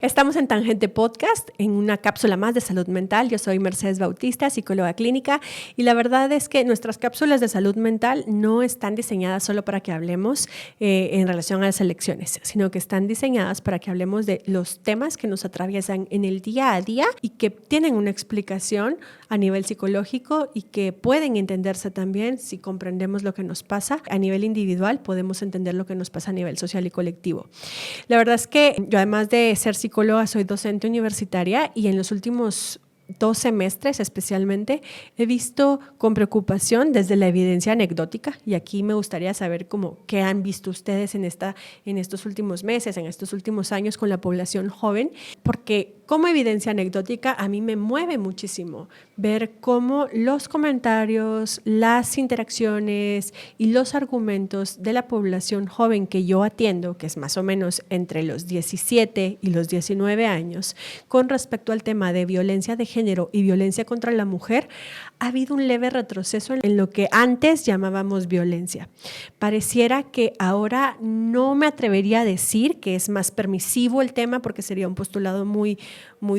Estamos en Tangente Podcast, en una cápsula más de salud mental. Yo soy Mercedes Bautista, psicóloga clínica, y la verdad es que nuestras cápsulas de salud mental no están diseñadas solo para que hablemos en relación a las elecciones, sino que están diseñadas para que hablemos de los temas que nos atraviesan en el día a día y que tienen una explicación a nivel psicológico y que pueden entenderse también si comprendemos lo que nos pasa a nivel individual. Podemos entender lo que nos pasa a nivel social y colectivo. La verdad es que yo, además de ser psicóloga, soy docente universitaria y en los últimos 2 semestres especialmente he visto con preocupación desde la evidencia anecdótica, y aquí me gustaría saber qué han visto ustedes en estos últimos meses, en estos últimos años con la población joven, porque como evidencia anecdótica a mí me mueve muchísimo ver cómo los comentarios, las interacciones y los argumentos de la población joven que yo atiendo, que es más o menos entre los 17 y los 19 años, con respecto al tema de violencia de género y violencia contra la mujer, ha habido un leve retroceso en lo que antes llamábamos violencia. Pareciera que ahora no me atrevería a decir que es más permisivo el tema, porque sería un postulado muy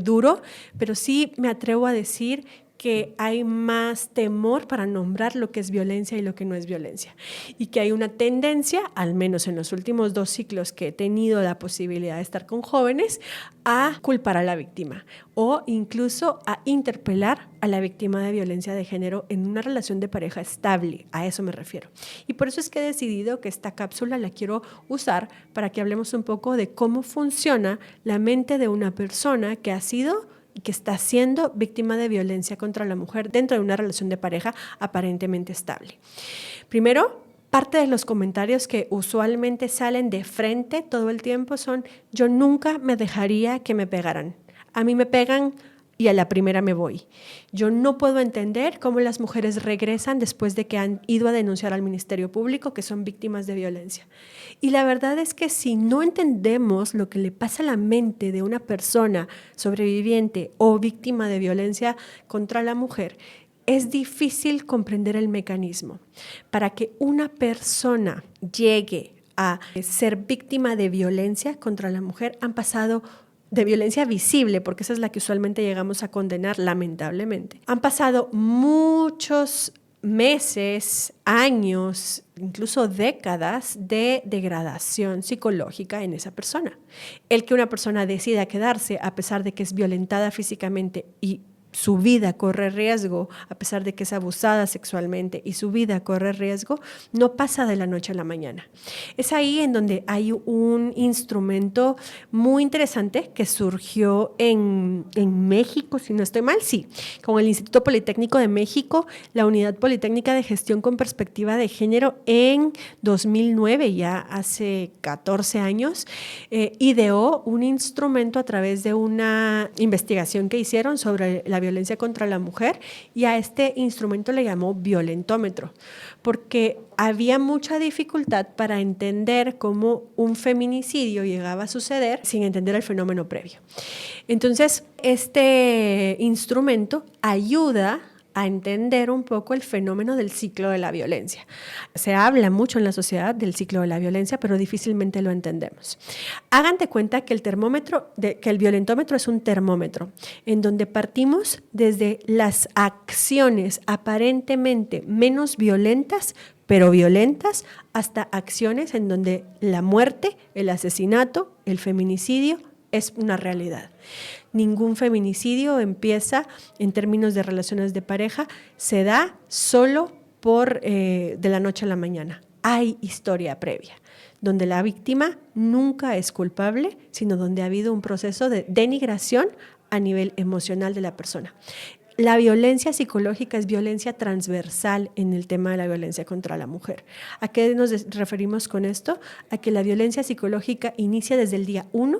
duro, pero sí me atrevo a decir que hay más temor para nombrar lo que es violencia y lo que no es violencia, y que hay una tendencia, al menos en los últimos 2 ciclos que he tenido la posibilidad de estar con jóvenes, a culpar a la víctima o incluso a interpelar a la víctima de violencia de género en una relación de pareja estable. A eso me refiero. Y por eso es que he decidido que esta cápsula la quiero usar para que hablemos un poco de cómo funciona la mente de una persona que ha sido y que está siendo víctima de violencia contra la mujer dentro de una relación de pareja aparentemente estable. Primero, parte de los comentarios que usualmente salen de frente todo el tiempo son: yo nunca me dejaría que me pegaran. A mí me pegan y a la primera me voy. Yo no puedo entender cómo las mujeres regresan después de que han ido a denunciar al Ministerio Público que son víctimas de violencia. Y la verdad es que si no entendemos lo que le pasa a la mente de una persona sobreviviente o víctima de violencia contra la mujer, es difícil comprender el mecanismo. Para que una persona llegue a ser víctima de violencia contra la mujer, han pasado de violencia visible, porque esa es la que usualmente llegamos a condenar, lamentablemente. Han pasado muchos meses, años, incluso décadas de degradación psicológica en esa persona. El que una persona decida quedarse a pesar de que es violentada físicamente y su vida corre riesgo, a pesar de que es abusada sexualmente y su vida corre riesgo, no pasa de la noche a la mañana. Es ahí en donde hay un instrumento muy interesante que surgió en México, si no estoy mal, sí, con el Instituto Politécnico de México, la Unidad Politécnica de Gestión con Perspectiva de Género en 2009, ya hace 14 años, ideó un instrumento a través de una investigación que hicieron sobre la violencia contra la mujer, y a este instrumento le llamó violentómetro, porque había mucha dificultad para entender cómo un feminicidio llegaba a suceder sin entender el fenómeno previo. Entonces, este instrumento ayuda a entender un poco el fenómeno del ciclo de la violencia. Se habla mucho en la sociedad del ciclo de la violencia, pero difícilmente lo entendemos. Hagan de cuenta que el violentómetro es un termómetro en donde partimos desde las acciones aparentemente menos violentas, pero violentas, hasta acciones en donde la muerte, el asesinato, el feminicidio es una realidad. Ningún feminicidio empieza en términos de relaciones de pareja, se da solo de la noche a la mañana. Hay historia previa, donde la víctima nunca es culpable, sino donde ha habido un proceso de denigración a nivel emocional de la persona. La violencia psicológica es violencia transversal en el tema de la violencia contra la mujer. ¿A qué nos referimos con esto? A que la violencia psicológica inicia desde el día 1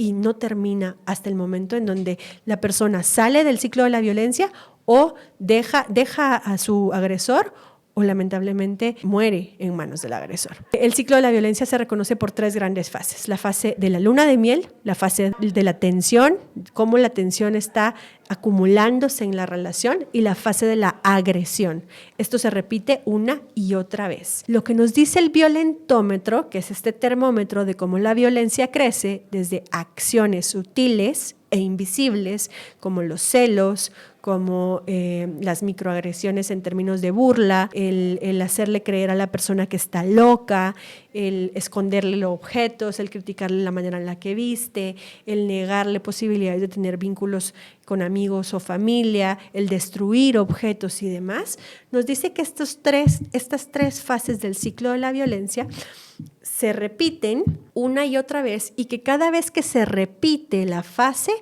y no termina hasta el momento en donde la persona sale del ciclo de la violencia o deja a su agresor o lamentablemente muere en manos del agresor. El ciclo de la violencia se reconoce por 3 grandes fases. La fase de la luna de miel, la fase de la tensión, cómo la tensión está acumulándose en la relación, y la fase de la agresión. Esto se repite una y otra vez. Lo que nos dice el violentómetro, que es este termómetro de cómo la violencia crece desde acciones sutiles e invisibles, como los celos, como las microagresiones en términos de burla, el hacerle creer a la persona que está loca, el esconderle los objetos, el criticarle la manera en la que viste, el negarle posibilidades de tener vínculos con amigos o familia, el destruir objetos y demás, nos dice que estas tres fases del ciclo de la violencia se repiten una y otra vez, y que cada vez que se repite la fase,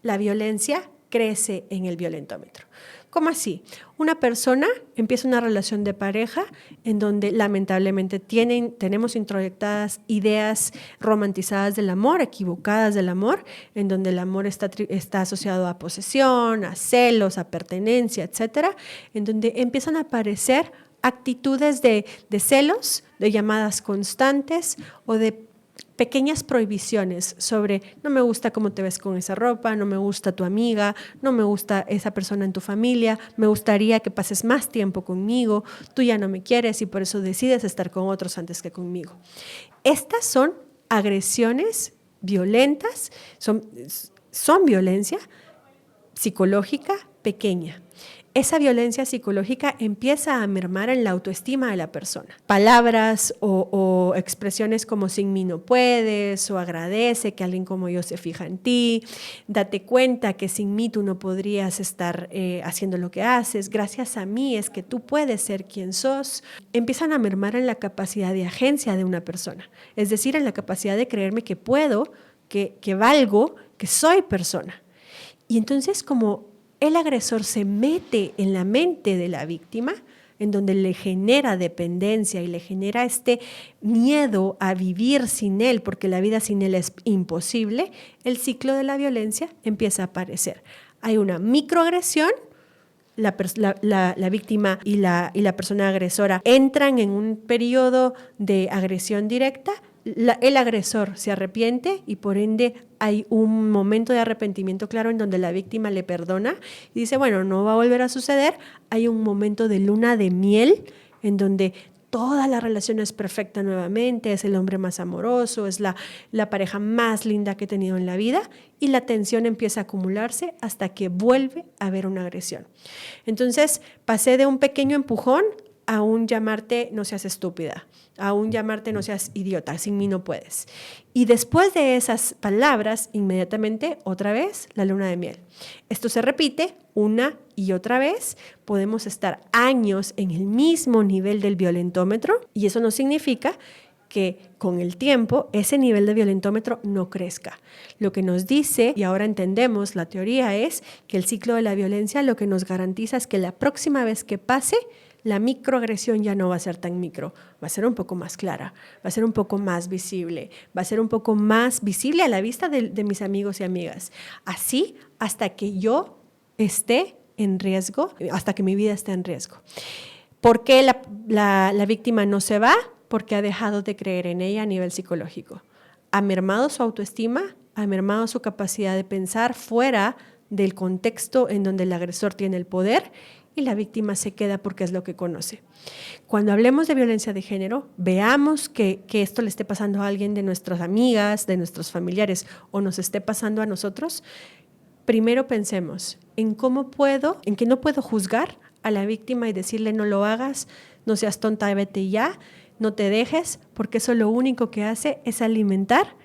la violencia crece en el violentómetro. ¿Cómo así? Una persona empieza una relación de pareja en donde lamentablemente tenemos introyectadas ideas romantizadas del amor, equivocadas del amor, en donde el amor está asociado a posesión, a celos, a pertenencia, etcétera, en donde empiezan a aparecer actitudes de celos, de llamadas constantes o de pequeñas prohibiciones sobre no me gusta cómo te ves con esa ropa, no me gusta tu amiga, no me gusta esa persona en tu familia, me gustaría que pases más tiempo conmigo, tú ya no me quieres y por eso decides estar con otros antes que conmigo. Estas son agresiones violentas, son violencia psicológica pequeña. Esa violencia psicológica empieza a mermar en la autoestima de la persona. Palabras o expresiones como sin mí no puedes, o agradece que alguien como yo se fija en ti, date cuenta que sin mí tú no podrías estar haciendo lo que haces, gracias a mí es que tú puedes ser quien sos. Empiezan a mermar en la capacidad de agencia de una persona, es decir, en la capacidad de creerme que puedo, que valgo, que soy persona. Y entonces, como el agresor se mete en la mente de la víctima, en donde le genera dependencia y le genera este miedo a vivir sin él, porque la vida sin él es imposible, el ciclo de la violencia empieza a aparecer. Hay una microagresión, la víctima y la persona agresora entran en un periodo de agresión directa. El agresor se arrepiente y por ende hay un momento de arrepentimiento claro en donde la víctima le perdona y dice, bueno, no va a volver a suceder. Hay un momento de luna de miel en donde toda la relación es perfecta nuevamente, es el hombre más amoroso, es la pareja más linda que he tenido en la vida, y la tensión empieza a acumularse hasta que vuelve a haber una agresión. Entonces pasé de un pequeño empujón a un llamarte no seas estúpida, a un llamarte no seas idiota, sin mí no puedes. Y después de esas palabras, inmediatamente otra vez la luna de miel. Esto se repite una y otra vez. Podemos estar años en el mismo nivel del violentómetro y eso no significa que con el tiempo ese nivel de violentómetro no crezca. Lo que nos dice, y ahora entendemos la teoría, es que el ciclo de la violencia lo que nos garantiza es que la próxima vez que pase, la microagresión ya no va a ser tan micro, va a ser un poco más clara, va a ser un poco más visible, va a ser un poco más visible a la vista de mis amigos y amigas. Así hasta que yo esté en riesgo, hasta que mi vida esté en riesgo. ¿Por qué la víctima no se va? Porque ha dejado de creer en ella a nivel psicológico. Ha mermado su autoestima, ha mermado su capacidad de pensar fuera del contexto en donde el agresor tiene el poder, y la víctima se queda porque es lo que conoce. Cuando hablemos de violencia de género, veamos que esto le esté pasando a alguien de nuestras amigas, de nuestros familiares, o nos esté pasando a nosotros, primero pensemos en que no puedo juzgar a la víctima y decirle no lo hagas, no seas tonta, vete ya, no te dejes, porque eso lo único que hace es alimentar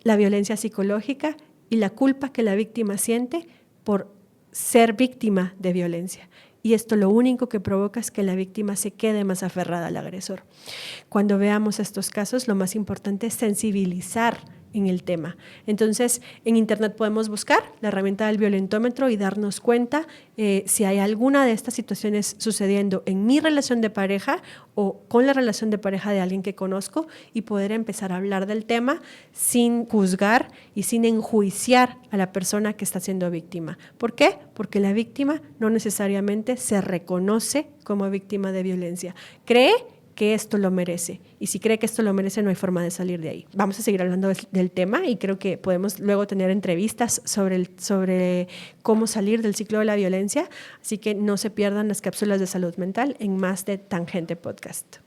la violencia psicológica y la culpa que la víctima siente por ser víctima de violencia. Y esto lo único que provoca es que la víctima se quede más aferrada al agresor. Cuando veamos estos casos, lo más importante es sensibilizar en el tema. Entonces, en Internet podemos buscar la herramienta del violentómetro y darnos cuenta si hay alguna de estas situaciones sucediendo en mi relación de pareja o con la relación de pareja de alguien que conozco, y poder empezar a hablar del tema sin juzgar y sin enjuiciar a la persona que está siendo víctima. ¿Por qué? Porque la víctima no necesariamente se reconoce como víctima de violencia. Cree que esto lo merece, y si cree que esto lo merece, no hay forma de salir de ahí. Vamos a seguir hablando del tema, y creo que podemos luego tener entrevistas sobre cómo salir del ciclo de la violencia, así que no se pierdan las cápsulas de salud mental en Más de Tangente Podcast.